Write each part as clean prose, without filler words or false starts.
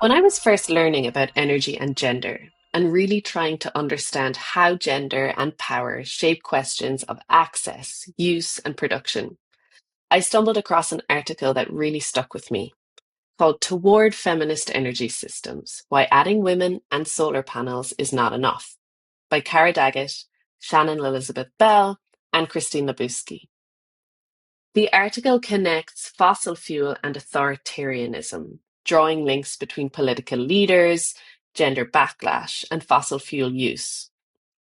When I was first learning about energy and gender, and really trying to understand how gender and power shape questions of access, use, and production, I stumbled across an article that really stuck with me called Toward Feminist Energy Systems: Why Adding Women and Solar Panels is Not Enough by Cara Daggett, Shannon Elizabeth Bell, and Christine Labuski. The article connects fossil fuel and authoritarianism, drawing links between political leaders, gender backlash, and fossil fuel use,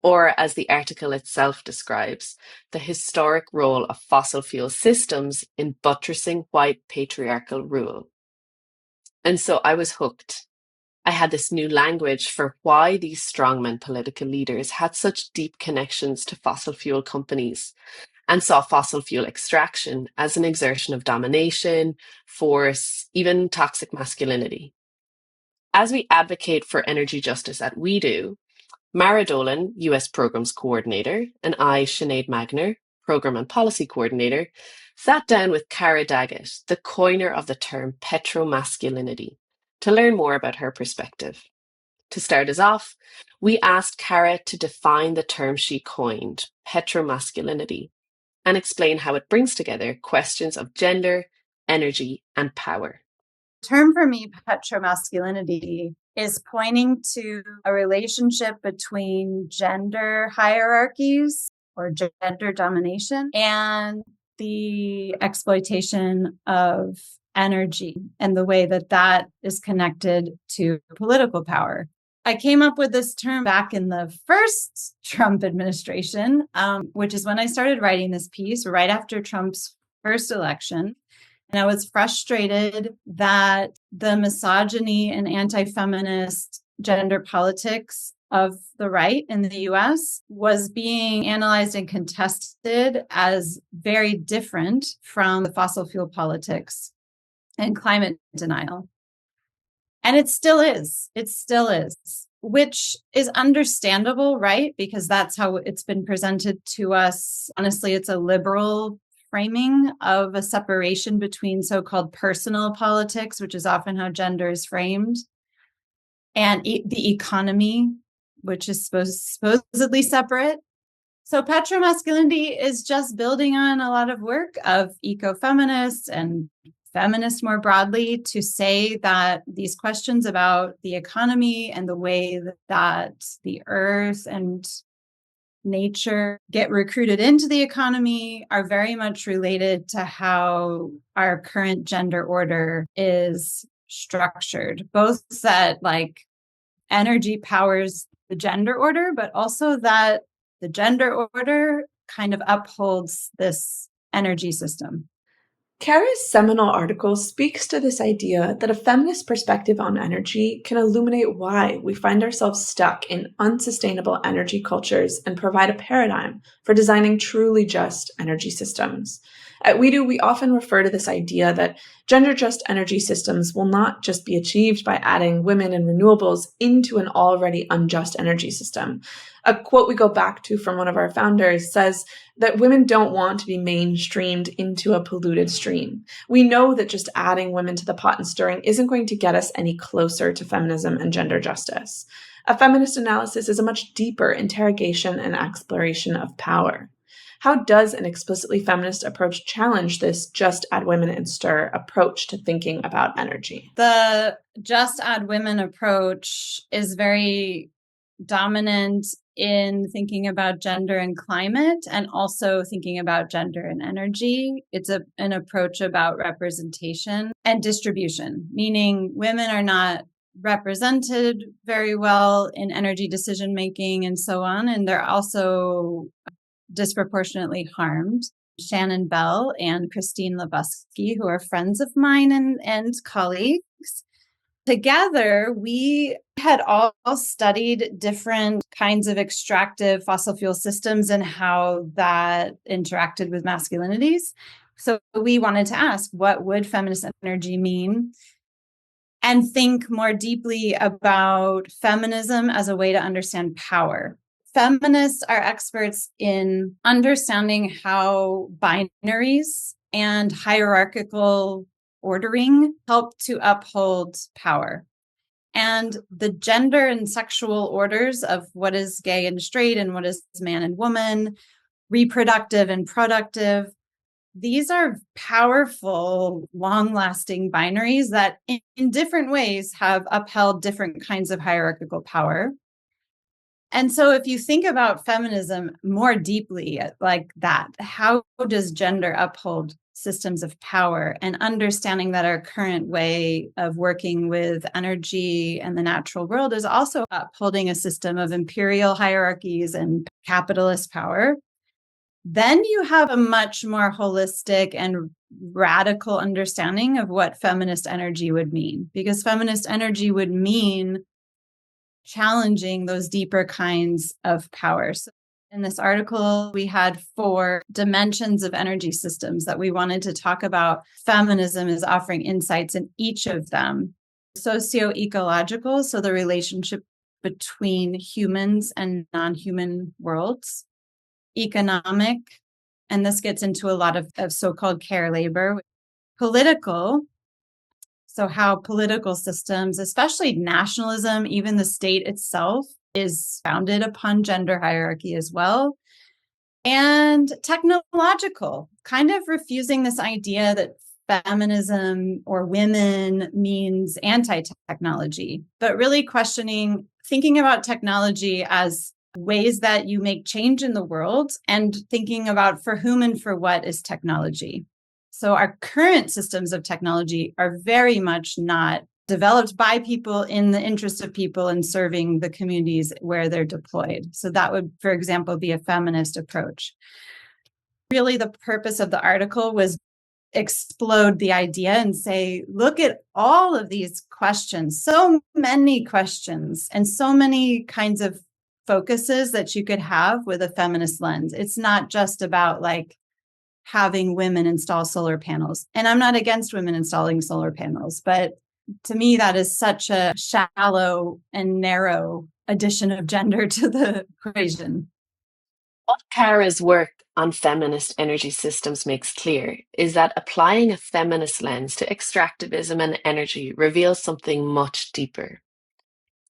or as the article itself describes, the historic role of fossil fuel systems in buttressing white patriarchal rule. And so I was hooked. I had this new language for why these strongman political leaders had such deep connections to fossil fuel companies and saw fossil fuel extraction as an exertion of domination, force, even toxic masculinity. As we advocate for energy justice at We Do, Mara Dolan, US Programs Coordinator, and I, Sinead Magner, Program and Policy Coordinator, sat down with Cara Daggett, the coiner of the term Petro-Masculinity, to learn more about her perspective. To start us off, we asked Cara to define the term she coined, Petro-Masculinity, and explain how it brings together questions of gender, energy, and power. Term for me, petromasculinity, is pointing to a relationship between gender hierarchies or gender domination and the exploitation of energy and the way that that is connected to political power. I came up with this term back in the first Trump administration, which is when I started writing this piece right after Trump's first election. And I was frustrated that the misogyny and anti-feminist gender politics of the right in the US was being analyzed and contested as very different from the fossil fuel politics and climate denial. And it still is. It still is, which is understandable, right? Because that's how it's been presented to us. Honestly, it's a liberal framing of a separation between so-called personal politics, which is often how gender is framed, and the economy, which is supposedly separate. So petromasculinity is just building on a lot of work of ecofeminists and feminists more broadly to say that these questions about the economy and the way that the earth and nature get recruited into the economy are very much related to how our current gender order is structured, both that like energy powers the gender order, but also that the gender order kind of upholds this energy system. Cara's seminal article speaks to this idea that a feminist perspective on energy can illuminate why we find ourselves stuck in unsustainable energy cultures and provide a paradigm for designing truly just energy systems. At We Do, we often refer to this idea that gender-just energy systems will not just be achieved by adding women and renewables into an already unjust energy system. A quote we go back to from one of our founders says that women don't want to be mainstreamed into a polluted stream. We know that just adding women to the pot and stirring isn't going to get us any closer to feminism and gender justice. A feminist analysis is a much deeper interrogation and exploration of power. How does an explicitly feminist approach challenge this just add women and stir approach to thinking about energy? The just add women approach is very dominant in thinking about gender and climate and also thinking about gender and energy. It's an approach about representation and distribution, meaning women are not represented very well in energy decision making and so on. And they're also disproportionately harmed. Shannon Bell and Christine Labuski, who are friends of mine and colleagues, together, we had all studied different kinds of extractive fossil fuel systems and how that interacted with masculinities. So we wanted to ask, what would feminist energy mean? And think more deeply about feminism as a way to understand power. Feminists are experts in understanding how binaries and hierarchical ordering help to uphold power. And the gender and sexual orders of what is gay and straight and what is man and woman, reproductive and productive, these are powerful, long-lasting binaries that in different ways have upheld different kinds of hierarchical power. And so if you think about feminism more deeply like that, how does gender uphold systems of power, and understanding that our current way of working with energy and the natural world is also upholding a system of imperial hierarchies and capitalist power, then you have a much more holistic and radical understanding of what feminist energy would mean, because feminist energy would mean challenging those deeper kinds of power. So in this article, we had 4 dimensions of energy systems that we wanted to talk about. Feminism is offering insights in each of them. Socio-ecological, so the relationship between humans and non-human worlds. Economic, and this gets into a lot of so-called care labor. Political, so how political systems, especially nationalism, even the state itself, is founded upon gender hierarchy as well. And technological, kind of refusing this idea that feminism or women means anti-technology, but really questioning, thinking about technology as ways that you make change in the world, and thinking about for whom and for what is technology. So our current systems of technology are very much not developed by people in the interest of people and serving the communities where they're deployed. So that would, for example, be a feminist approach. Really, the purpose of the article was explode the idea and say, look at all of these questions, so many questions and so many kinds of focuses that you could have with a feminist lens. It's not just about like having women install solar panels. And I'm not against women installing solar panels, but to me, that is such a shallow and narrow addition of gender to the equation. What Cara's work on feminist energy systems makes clear is that applying a feminist lens to extractivism and energy reveals something much deeper.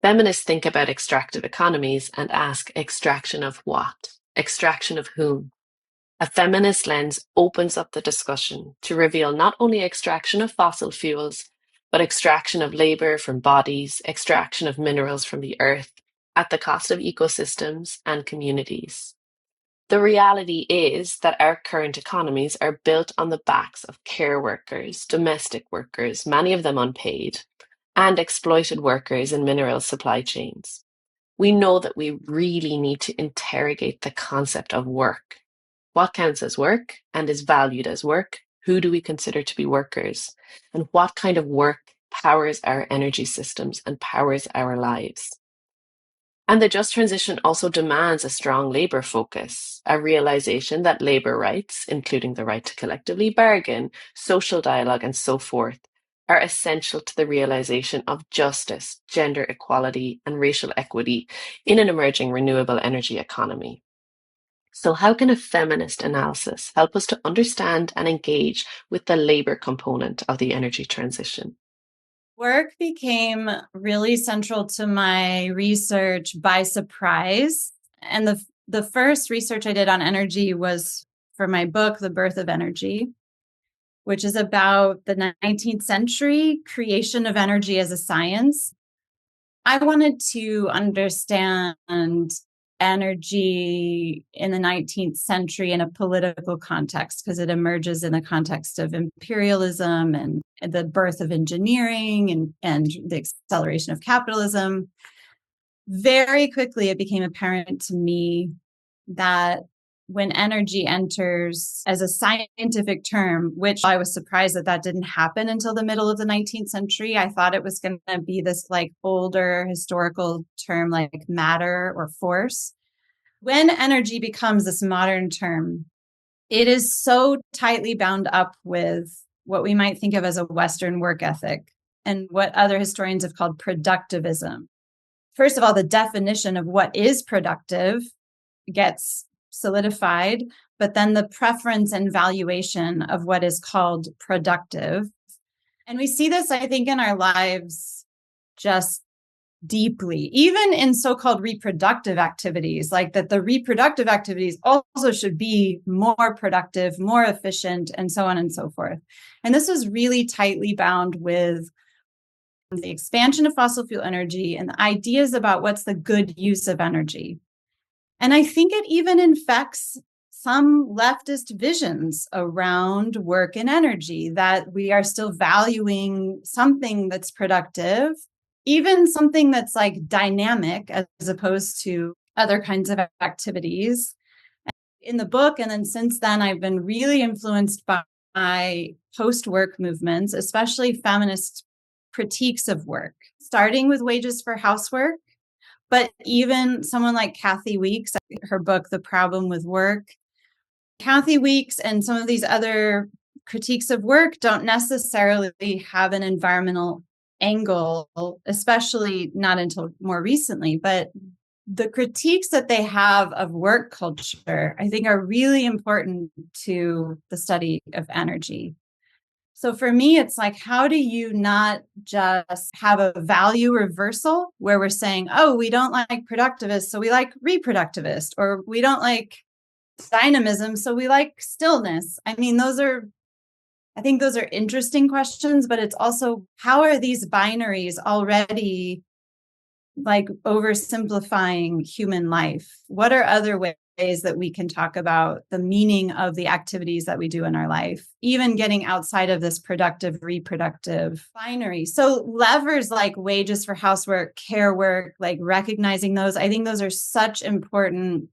Feminists think about extractive economies and ask, extraction of what? Extraction of whom? A feminist lens opens up the discussion to reveal not only extraction of fossil fuels, but extraction of labor from bodies, extraction of minerals from the earth, at the cost of ecosystems and communities. The reality is that our current economies are built on the backs of care workers, domestic workers, many of them unpaid, and exploited workers in mineral supply chains. We know that we really need to interrogate the concept of work. What counts as work and is valued as work? Who do we consider to be workers? And what kind of work powers our energy systems and powers our lives? And the just transition also demands a strong labor focus, a realization that labor rights, including the right to collectively bargain, social dialogue, and so forth, are essential to the realization of justice, gender equality, and racial equity in an emerging renewable energy economy. So, how can a feminist analysis help us to understand and engage with the labor component of the energy transition? Work became really central to my research by surprise. And the first research I did on energy was for my book, The Birth of Energy, which is about the 19th century creation of energy as a science. I wanted to understand energy in the 19th century in a political context, because it emerges in the context of imperialism and the birth of engineering and the acceleration of capitalism. Very quickly, it became apparent to me that when energy enters as a scientific term, which I was surprised that didn't happen until the middle of the 19th century. I thought it was going to be this like older historical term like matter or force. When energy becomes this modern term, it is so tightly bound up with what we might think of as a Western work ethic and what other historians have called productivism. First of all, the definition of what is productive gets solidified, but then the preference and valuation of what is called productive And we see this, I think, in our lives just deeply, even in so-called reproductive activities, like that the reproductive activities also should be more productive, more efficient, and so on and so forth. And this is really tightly bound with the expansion of fossil fuel energy and the ideas about what's the good use of energy. And I think it even infects some leftist visions around work and energy, that we are still valuing something that's productive, even something that's like dynamic, as opposed to other kinds of activities. In the book, and then since then, I've been really influenced by post-work movements, especially feminist critiques of work, starting with wages for housework. But even someone like Kathy Weeks, her book, The Problem with Work, Kathy Weeks and some of these other critiques of work don't necessarily have an environmental angle, especially not until more recently. But the critiques that they have of work culture, I think, are really important to the study of energy. So for me, it's like, how do you not just have a value reversal where we're saying, oh, we don't like productivists, so we like reproductivist, or we don't like dynamism, so we like stillness. I mean, I think those are interesting questions, but it's also, how are these binaries already like oversimplifying human life? What are other ways that we can talk about the meaning of the activities that we do in our life, even getting outside of this productive, reproductive binary? So levers like wages for housework, care work, like recognizing those, I think those are such important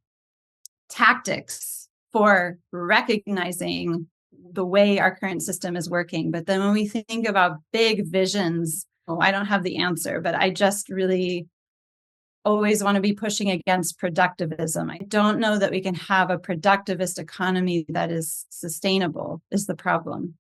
tactics for recognizing the way our current system is working. But then when we think about big visions, I don't have the answer, but I just really always want to be pushing against productivism. I don't know that we can have a productivist economy that is sustainable, is the problem.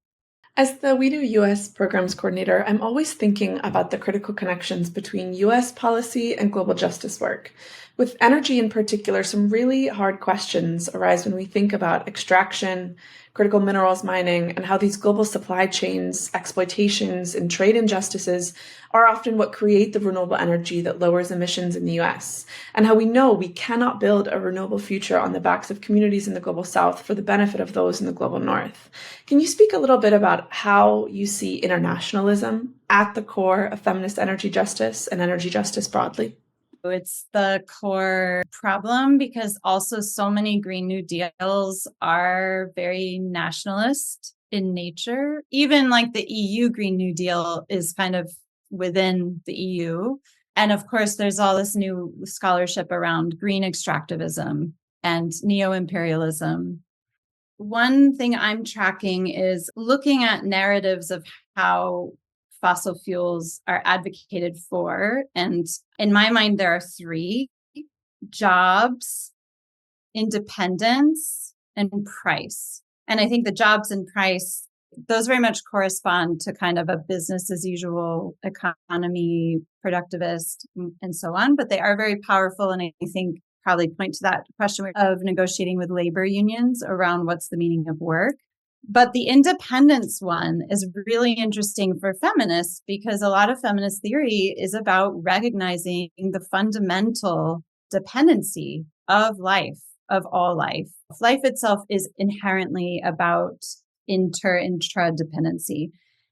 As the We Do US programs coordinator, I'm always thinking about the critical connections between US policy and global justice work. With energy in particular, some really hard questions arise when we think about extraction, critical minerals mining, and how these global supply chains, exploitations, and trade injustices are often what create the renewable energy that lowers emissions in the US, and how we know we cannot build a renewable future on the backs of communities in the global South for the benefit of those in the global North. Can you speak a little bit about how you see internationalism at the core of feminist energy justice and energy justice broadly? It's the core problem, because also so many Green New Deals are very nationalist in nature. Even like the EU Green New Deal is kind of within the EU. And of course, there's all this new scholarship around green extractivism and neo-imperialism. One thing I'm tracking is looking at narratives of how fossil fuels are advocated for. And in my mind, there are three: jobs, independence, and price. And I think the jobs and price, those very much correspond to kind of a business as usual economy, productivist, and so on. But they are very powerful. And I think probably point to that question of negotiating with labor unions around what's the meaning of work. But the independence one is really interesting for feminists, because a lot of feminist theory is about recognizing the fundamental dependency of life, of all life. Life itself is inherently about intra-dependency.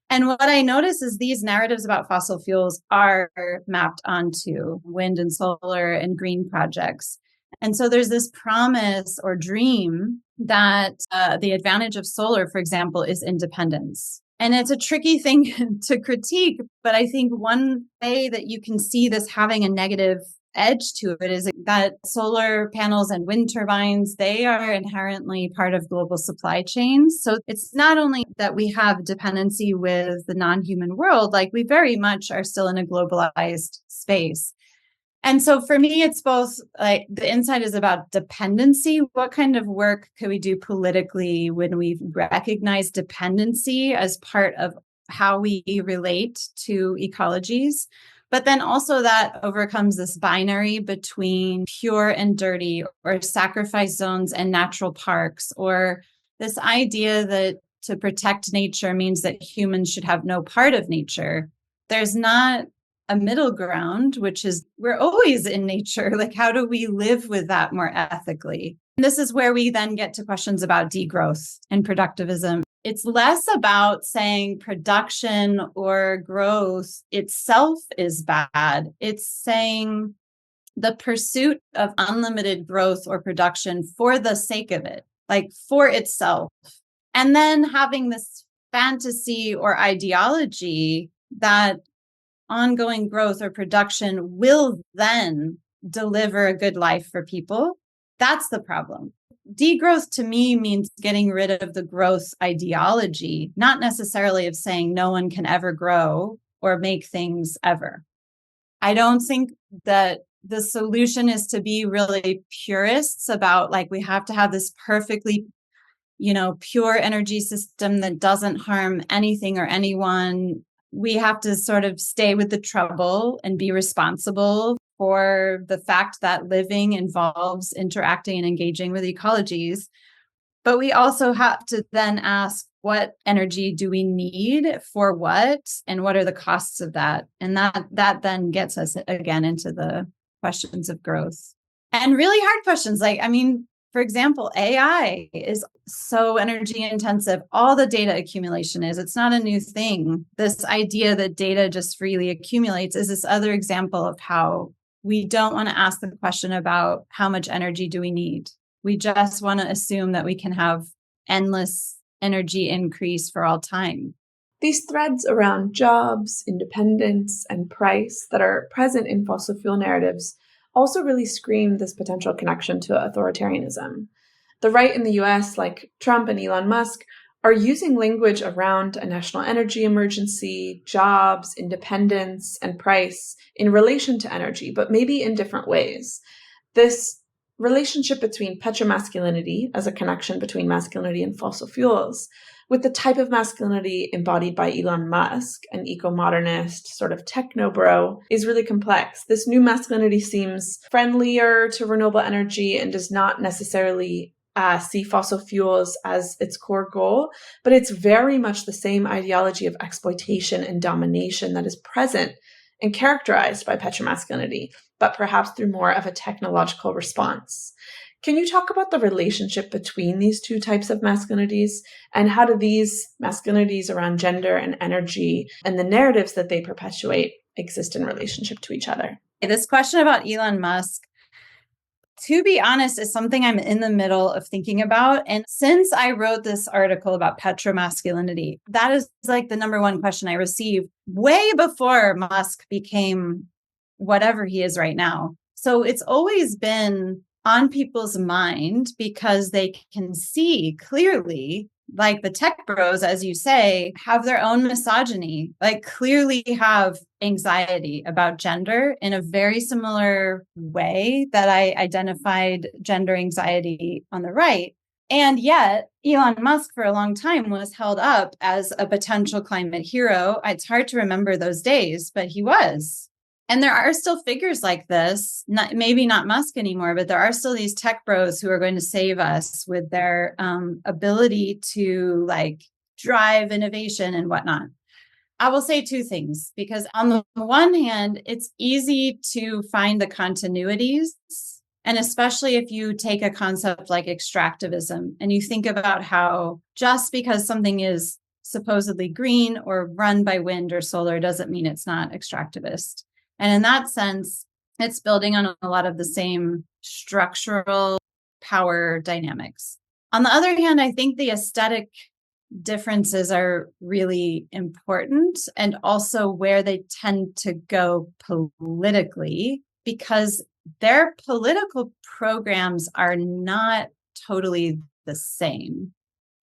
And what I notice is these narratives about fossil fuels are mapped onto wind and solar and green projects. And so there's this promise or dream that the advantage of solar, for example, is independence. And it's a tricky thing to critique, but I think one way that you can see this having a negative edge to it is that solar panels and wind turbines, they are inherently part of global supply chains. So it's not only that we have dependency with the non-human world, like we very much are still in a globalized space. And so for me, it's both like the insight is about dependency. What kind of work could we do politically when we recognize dependency as part of how we relate to ecologies? But then also that overcomes this binary between pure and dirty, or sacrifice zones and natural parks, or this idea that to protect nature means that humans should have no part of nature. There's not a middle ground, which is we're always in nature. Like, how do we live with that more ethically? And this is where we then get to questions about degrowth and productivism. It's less about saying production or growth itself is bad. It's saying the pursuit of unlimited growth or production for the sake of it, like for itself. And then having this fantasy or ideology that ongoing growth or production will then deliver a good life for people. That's the problem. Degrowth to me means getting rid of the growth ideology, not necessarily of saying no one can ever grow or make things ever. I don't think that the solution is to be really purists about like, we have to have this perfectly, pure energy system that doesn't harm anything or anyone. We have to sort of stay with the trouble and be responsible for the fact that living involves interacting and engaging with ecologies. But we also have to then ask, what energy do we need for what, and what are the costs of that? And that then gets us again into the questions of growth and really hard questions. Like, for example, AI is so energy intensive. All the data accumulation is, it's not a new thing. This idea that data just freely accumulates is this other example of how we don't want to ask the question about how much energy do we need. We just want to assume that we can have endless energy increase for all time. These threads around jobs, independence, and price that are present in fossil fuel narratives also really scream this potential connection to authoritarianism. The right in the US, like Trump and Elon Musk, are using language around a national energy emergency, jobs, independence, and price in relation to energy, but maybe in different ways. This relationship between Petro-Masculinity as a connection between masculinity and fossil fuels, with the type of masculinity embodied by Elon Musk, an eco-modernist sort of techno-bro, is really complex. This new masculinity seems friendlier to renewable energy and does not necessarily see fossil fuels as its core goal, but it's very much the same ideology of exploitation and domination that is present and characterized by Petro-Masculinity, but perhaps through more of a technological response. Can you talk about the relationship between these two types of masculinities, and how do these masculinities around gender and energy and the narratives that they perpetuate exist in relationship to each other? This question about Elon Musk, to be honest, is something I'm in the middle of thinking about. And since I wrote this article about Petro-Masculinity, that is like the number one question I received way before Musk became whatever he is right now. So it's always been on people's mind because they can see clearly, like the tech bros, as you say, have their own misogyny, like clearly have anxiety about gender in a very similar way that I identified gender anxiety on the right. And yet Elon Musk for a long time was held up as a potential climate hero. It's hard to remember those days, but he was. And there are still figures like this, maybe not Musk anymore, but there are still these tech bros who are going to save us with their ability to like drive innovation and whatnot. I will say two things, because on the one hand, it's easy to find the continuities. And especially if you take a concept like extractivism and you think about how just because something is supposedly green or run by wind or solar doesn't mean it's not extractivist. And in that sense, it's building on a lot of the same structural power dynamics. On the other hand, I think the aesthetic differences are really important, and also where they tend to go politically, because their political programs are not totally the same.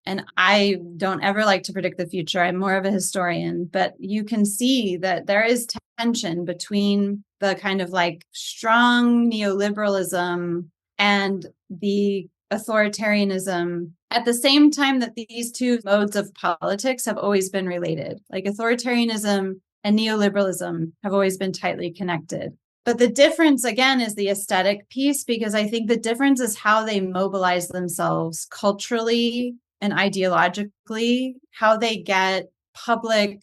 And I don't ever like to predict the future. I'm more of a historian, but you can see that there is tension between the kind of like strong neoliberalism and the authoritarianism at the same time that these two modes of politics have always been related. Like authoritarianism and neoliberalism have always been tightly connected. But the difference, again, is the aesthetic piece, because I think the difference is how they mobilize themselves culturally and ideologically, how they get public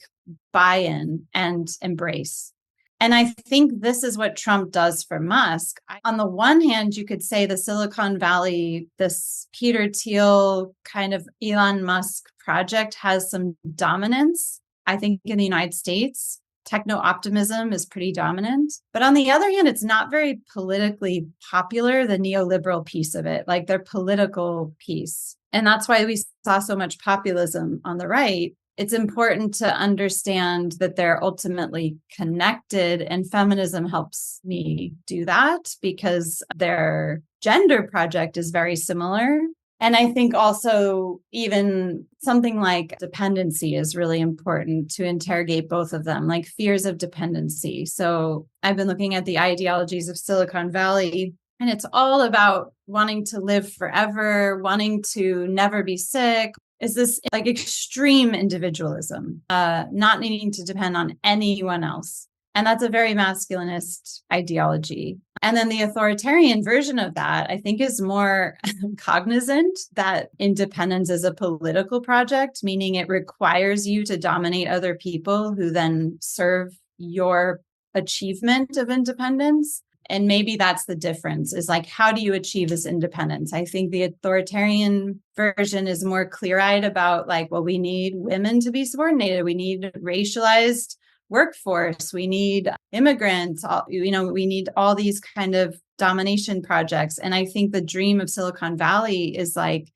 buy-in and embrace. And I think this is what Trump does for Musk. On the one hand, you could say the Silicon Valley, this Peter Thiel kind of Elon Musk project has some dominance. I think in the United States, techno-optimism is pretty dominant. But on the other hand, it's not very politically popular, the neoliberal piece of it, like their political piece. And that's why we saw so much populism on the right. It's important to understand that they're ultimately connected, and feminism helps me do that because their gender project is very similar. And I think also even something like dependency is really important to interrogate both of them, like fears of dependency. So I've been looking at the ideologies of Silicon Valley, and it's all about wanting to live forever, wanting to never be sick. Is this like extreme individualism, not needing to depend on anyone else? And that's a very masculinist ideology. And then the authoritarian version of that, I think, is more cognizant that independence is a political project, meaning it requires you to dominate other people who then serve your achievement of independence. And maybe that's the difference, is like, how do you achieve this independence? I think the authoritarian version is more clear-eyed about like, well, we need women to be subordinated. We need racialized workforce. We need immigrants. We need all these kind of domination projects. And I think the dream of Silicon Valley is like,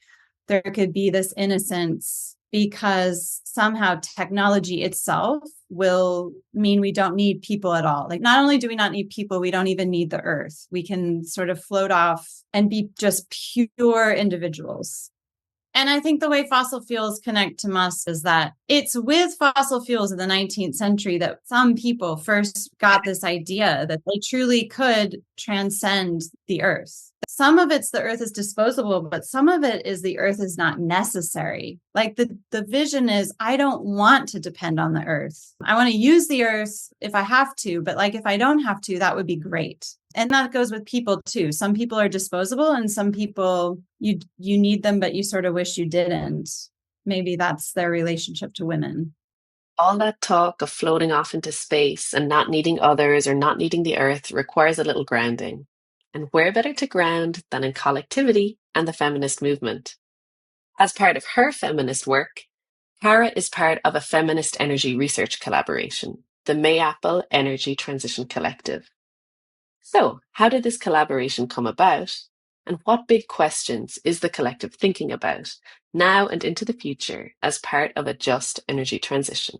there could be this innocence because somehow technology itself will mean we don't need people at all. Like, not only do we not need people, we don't even need the earth. We can sort of float off and be just pure individuals. And I think the way fossil fuels connect to Musk is that it's with fossil fuels in the 19th century that some people first got this idea that they truly could transcend the earth. Some of it's the earth is disposable, but some of it is the earth is not necessary. Like the vision is, I don't want to depend on the earth. I want to use the earth if I have to, but like if I don't have to, that would be great. And that goes with people too. Some people are disposable and some people you need them, but you sort of wish you didn't. Maybe that's their relationship to women. All that talk of floating off into space and not needing others or not needing the earth requires a little grounding. And where better to ground than in collectivity and the feminist movement? As part of her feminist work, Cara is part of a feminist energy research collaboration, the Mayapple Energy Transition Collective. So, how did this collaboration come about? And what big questions is the collective thinking about now and into the future as part of a just energy transition?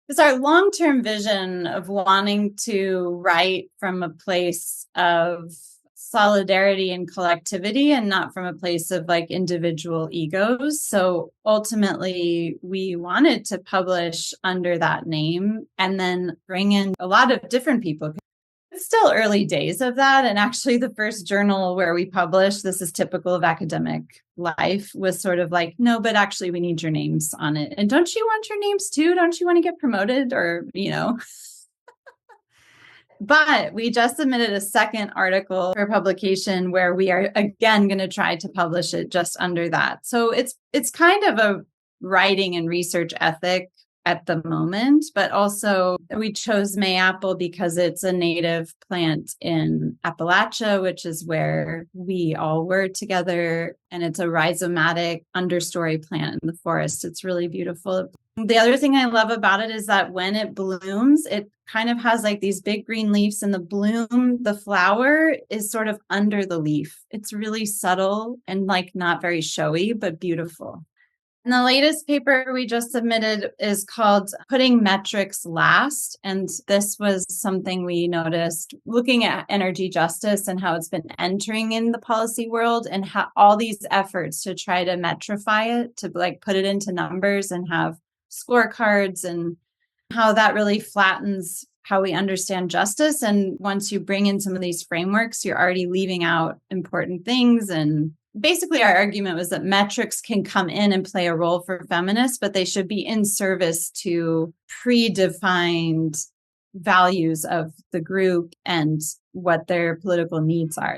It's our long-term vision of wanting to write from a place of solidarity and collectivity and not from a place of like individual egos. So ultimately, we wanted to publish under that name and then bring in a lot of different people. It's still early days of that. And actually, the first journal where we published, this is typical of academic life, was sort of like, no, but actually, we need your names on it. And don't you want your names too? Don't you want to get promoted or, But we just submitted a second article for publication where we are again going to try to publish it just under that. So it's kind of a writing and research ethic at the moment, but also we chose Mayapple because it's a native plant in Appalachia, which is where we all were together. And it's a rhizomatic understory plant in the forest. It's really beautiful. The other thing I love about it is that when it blooms, it kind of has like these big green leaves, and the flower is sort of under the leaf. It's really subtle and like not very showy, but beautiful. And the latest paper we just submitted is called Putting Metrics Last. And this was something we noticed looking at energy justice and how it's been entering in the policy world, and how all these efforts to try to metrify it, to like put it into numbers and have scorecards, and how that really flattens how we understand justice. And once you bring in some of these frameworks, you're already leaving out important things. And basically, our argument was that metrics can come in and play a role for feminists, but they should be in service to predefined values of the group and what their political needs are.